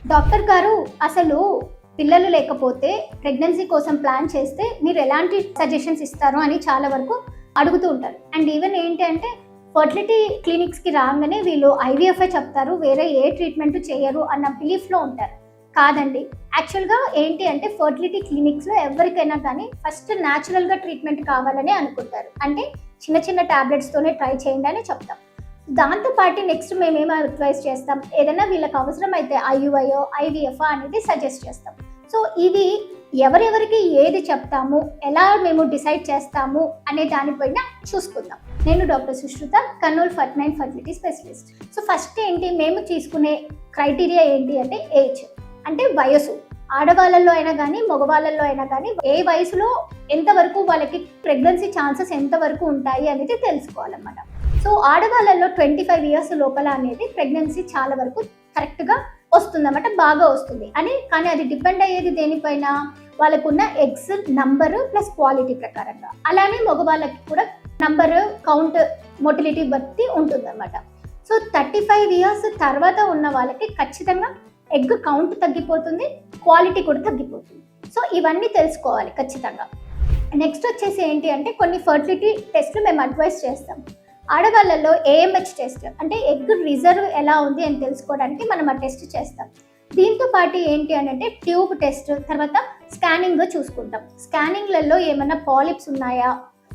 Doctor గారు, అసలు పిల్లలు లేకపోతే ప్రెగ్నెన్సీ కోసం ప్లాన్ చేస్తే మీరు ఎలాంటి సజెషన్స్ ఇస్తారు అని చాలా వరకు అడుగుతూ ఉంటారు. అండ్ ఈవెన్ ఏంటి అంటే ఫర్టిలిటీ క్లినిక్స్కి రాగానే వీళ్ళు ఐవీఎఫ్ఐ చెప్తారు, వేరే ఏ ట్రీట్మెంట్ చేయరు అన్న బిలీఫ్లో ఉంటారు. కాదండి, యాక్చువల్గా ఏంటి అంటే ఫర్టిలిటీ క్లినిక్స్లో ఎవరికైనా కానీ ఫస్ట్ న్యాచురల్గా ట్రీట్మెంట్ కావాలని అనుకుంటారు. అంటే చిన్న చిన్న ట్యాబ్లెట్స్తోనే ట్రై చేయండి అని చెప్తాం. దాంతోపాటు నెక్స్ట్ మేమేమో అడ్వైస్ చేస్తాం, ఏదైనా వీళ్ళకి అవసరం అయితే ఐయుఐఓ ఐవీఎఫ్ అనేది సజెస్ట్ చేస్తాం. సో ఇది ఎవరెవరికి ఏది చెప్తాము, ఎలా మేము డిసైడ్ చేస్తాము అనే దానిపైన చూసుకుందాం. నేను doctor Sushruta, Kurnool fertility specialist. So first ఏంటి, మేము తీసుకునే క్రైటీరియా ఏంటి అంటే ఏజ్, అంటే వయసు. ఆడవాళ్ళల్లో అయినా కానీ మగవాళ్ళల్లో అయినా కానీ ఏ వయసులో ఎంతవరకు వాళ్ళకి ప్రెగ్నెన్సీ ఛాన్సెస్ ఎంతవరకు ఉంటాయి అనేది తెలుసుకోవాలన్నమాట. సో ఆడవాళ్ళల్లో 25 ఇయర్స్ లోపల అనేది ప్రెగ్నెన్సీ చాలా వరకు కరెక్ట్గా వస్తుందన్నమాట, బాగా వస్తుంది అని. కానీ అది డిపెండ్ అయ్యేది దేనిపైన, వాళ్ళకున్న ఎగ్స్ నంబరు ప్లస్ క్వాలిటీ ప్రకారంగా. అలానే మగవాళ్ళకి కూడా నంబరు, కౌంట్, మొటిలిటీ బట్టి ఉంటుందన్నమాట. సో 35 ఇయర్స్ తర్వాత ఉన్న వాళ్ళకి ఖచ్చితంగా ఎగ్ కౌంట్ తగ్గిపోతుంది, క్వాలిటీ కూడా తగ్గిపోతుంది. సో ఇవన్నీ తెలుసుకోవాలి ఖచ్చితంగా. నెక్స్ట్ వచ్చేసి ఏంటి అంటే కొన్ని ఫర్టిలిటీ టెస్ట్లు మేము అడ్వైస్ చేస్తాం. ఆడవాళ్ళలో ఏఎంహెచ్ టెస్ట్, అంటే ఎగ్ రిజర్వ్ ఎలా ఉంది అని తెలుసుకోవడానికి మనం ఆ టెస్ట్ చేస్తాం. దీంతో పాటు ఏంటి అని అంటే ట్యూబ్ టెస్ట్, తర్వాత స్కానింగ్ చూసుకుంటాం. స్కానింగ్లలో ఏమైనా పాలిప్స్ ఉన్నాయా,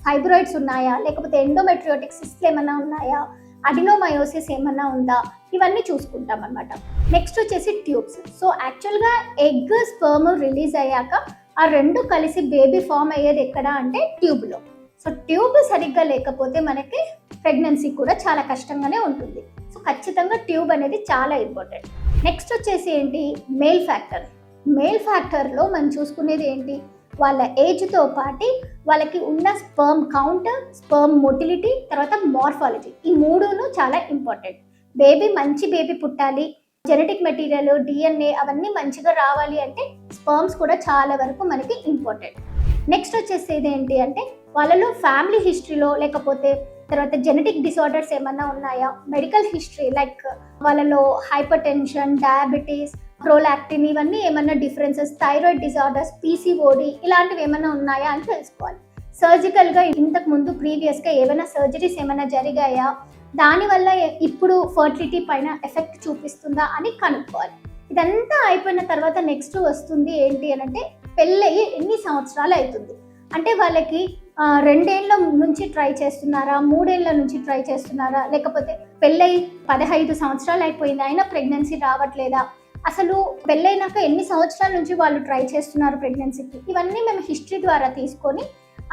ఫైబ్రాయిడ్స్ ఉన్నాయా, లేకపోతే ఎండోమెట్రియోటిక్ సిస్ట్లు ఏమైనా ఉన్నాయా, అడినోమయోసిస్ ఏమైనా ఉందా, ఇవన్నీ చూసుకుంటాం అన్నమాట. నెక్స్ట్ వచ్చేసి ట్యూబ్స్. సో యాక్చువల్గా ఎగ్ స్పర్మ్ రిలీజ్ అయ్యాక ఆ రెండు కలిసి బేబీ ఫామ్ అయ్యేది ఎక్కడ అంటే ట్యూబ్లో. సో ట్యూబ్ సరిగ్గా లేకపోతే మనకి ప్రెగ్నెన్సీ కూడా చాలా కష్టంగానే ఉంటుంది. సో ఖచ్చితంగా ట్యూబ్ అనేది చాలా ఇంపార్టెంట్. నెక్స్ట్ వచ్చేసి ఏంటి, మేల్ ఫ్యాక్టర్. మేల్ ఫ్యాక్టర్లో మనం చూసుకునేది ఏంటి, వాళ్ళ ఏజ్తో పాటు వాళ్ళకి ఉన్న స్పర్మ్ కౌంట్, స్పర్మ్ మొటిలిటీ, తర్వాత మార్ఫాలజీ, ఈ మూడును చాలా ఇంపార్టెంట్. బేబీ మంచి బేబీ పుట్టాలి, జెనెటిక్ మెటీరియల్, డిఎన్ఏ అవన్నీ మంచిగా రావాలి అంటే స్పర్మ్స్ కూడా చాలా వరకు మనకి ఇంపార్టెంట్. నెక్స్ట్ వచ్చేసేది ఏంటి అంటే వాళ్ళలో ఫ్యామిలీ హిస్టరీలో, లేకపోతే తర్వాత జెనెటిక్ డిసార్డర్స్ ఏమన్నా ఉన్నాయా, మెడికల్ హిస్టరీ లైక్ వాళ్ళలో హైపర్ టెన్షన్, డయాబెటీస్, ప్రోలాక్టిన్, ఇవన్నీ ఏమన్నా డిఫరెన్సెస్, థైరాయిడ్ డిసార్డర్స్, పీసీఓడి ఇలాంటివి ఏమైనా ఉన్నాయా అని తెలుసుకోవాలి. సర్జికల్గా ఇంతకు ముందు ప్రీవియస్గా ఏమైనా సర్జరీస్ ఏమైనా జరిగాయా, దానివల్ల ఇప్పుడు ఫర్టిలిటీ పైన ఎఫెక్ట్ చూపిస్తుందా అని కనుక్కోవాలి. ఇదంతా అయిపోయిన తర్వాత నెక్స్ట్ వస్తుంది ఏంటి అని అంటే పెళ్ళయి ఎన్ని సంవత్సరాలు అవుతుంది, అంటే వాళ్ళకి 2 ఏళ్ళ నుంచి ట్రై చేస్తున్నారా, 3 ఏళ్ళ నుంచి ట్రై చేస్తున్నారా, లేకపోతే పెళ్ళయి 15 సంవత్సరాలు అయిపోయింది అయినా ప్రెగ్నెన్సీ రావట్లేదా, అసలు పెళ్ళైనాక ఎన్ని సంవత్సరాల నుంచి వాళ్ళు ట్రై చేస్తున్నారు ప్రెగ్నెన్సీకి, ఇవన్నీ మేము హిస్టరీ ద్వారా తీసుకొని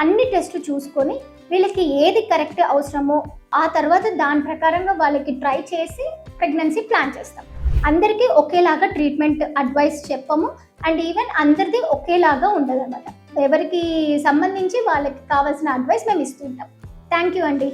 అన్ని టెస్ట్లు చూసుకొని వీళ్ళకి ఏది కరెక్ట్ అవసరమో ఆ తర్వాత దాని ప్రకారంగా వాళ్ళకి ట్రై చేసి ప్రెగ్నెన్సీ ప్లాన్ చేస్తాం. అందరికీ ఒకేలాగా ట్రీట్మెంట్ అడ్వైస్ చెప్పము, అండ్ ఈవెన్ అందరిది ఒకేలాగా ఉండదన్నమాట. ఎవరికి సంబంధించి వాళ్ళకి కావాల్సిన అడ్వైస్ మేము ఇస్తుంటాం. థ్యాంక్ యూ అండి.